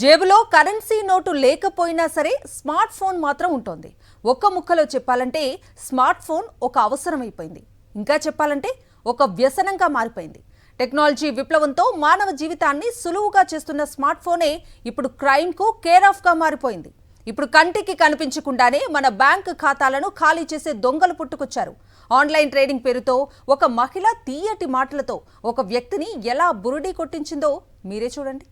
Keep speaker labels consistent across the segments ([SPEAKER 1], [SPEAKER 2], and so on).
[SPEAKER 1] జేబులో currency note లేకపోయినా సరే స్మార్ట్ ఫోన్ మాత్రం ఉంటుంది. ఒక్క ముక్కలో చెప్పాలంటే స్మార్ట్ ఫోన్ ఒక అవసరం అయిపోయింది. ఇంకా చెప్పాలంటే ఒక వ్యసనంగా మారిపోయింది. టెక్నాలజీ విప్లవంతో మానవ జీవితాన్ని సులువుగా చేస్తున్న స్మార్ట్ ఫోనే ఇప్పుడు క్రైమ్కు కేర్ ఆఫ్గా మారిపోయింది. ఇప్పుడు కంటికి కనిపించకుండానే మన బ్యాంక్ ఖాతాలను ఖాళీ చేసే దొంగలు పుట్టుకొచ్చారు. ఆన్లైన్ ట్రేడింగ్ పేరుతో ఒక మహిళ తీయటి మాటలతో ఒక వ్యక్తిని ఎలా బురుడీ కొట్టించిందో మీరే చూడండి.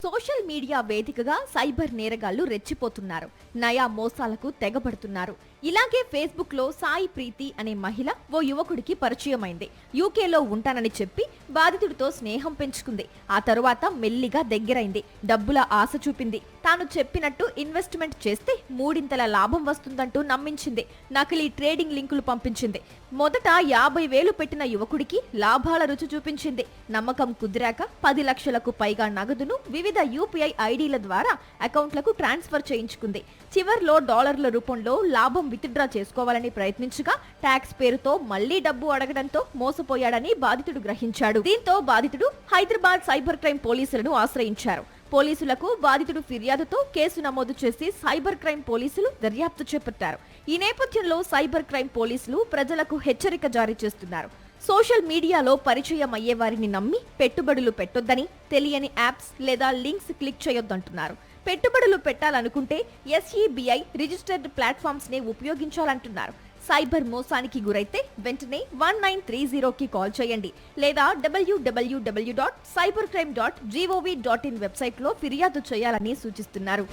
[SPEAKER 2] సోషల్ మీడియా వేదికగా సైబర్ నేరగాళ్లు రెచ్చిపోతున్నారు. నయా మోసాలకు తెగబడుతున్నారు. ఇలాగే ఫేస్బుక్ లో సాయి ప్రీతి అనే మహిళ ఓ యువకుడికి పరిచయమైంది. యూకేలో ఉంటానని చెప్పి బాధితుడితో స్నేహం పెంచుకుంది. ఆ తరువాత మెల్లిగా దగ్గరైంది. డబ్బుల ఆశ చూపింది. తాను చెప్పినట్టు ఇన్వెస్ట్మెంట్ చేస్తే మూడింతల లాభం వస్తుందంటూ నమ్మించింది. నకిలీ ట్రేడింగ్ లింకులు పంపించింది. మొదట 50,000 పెట్టిన యువకుడికి లాభాల రుచి చూపించింది. నమ్మకం కుదిరాక 10 లక్షలకు పైగా నగదును వివిధ యూపీఐ ఐడీల ద్వారా అకౌంట్లకు ట్రాన్స్ఫర్ చేయించుకుంది. చివర్లో డాలర్ల రూపంలో లాభం విత్డ్రా చేసుకోవాలని ప్రయత్నించగా ట్యాక్స్ పేరుతో మళ్లీ డబ్బు అడగడంతో మోసపోయాడని బాధితుడు గ్రహించాడు. దీంతో బాధితుడు హైదరాబాద్ సైబర్ క్రైమ్ పోలీసులను ఆశ్రయించారు. పోలీసులకు బాధితుడు ఫిర్యాదుతో కేసు నమోదు చేసి సైబర్ క్రైమ్ పోలీసులు దర్యాప్తు చేపట్టారు. ఈ నేపథ్యంలో సైబర్ క్రైమ్ పోలీసులు ప్రజలకు హెచ్చరిక జారీ చేస్తున్నారు. సోషల్ మీడియాలో పరిచయం అయ్యే వారిని నమ్మి పెట్టుబడులు పెట్టొద్దని, తెలియని యాప్స్ లేదా లింక్స్ క్లిక్ చేయొద్దంటున్నారు. పెట్టుబడులు పెట్టాలనుకుంటే SEBI రిజిస్టర్డ్ ప్లాట్ఫామ్స్ నే ఉపయోగించాలంటున్నారు. సైబర్ మోసానికి గురైతే వెంటనే 1930కి కాల్ చేయండి లేదా www.cybercrime.gov.in వెబ్సైట్లో ఫిర్యాదు చేయాలని సూచిస్తున్నారు.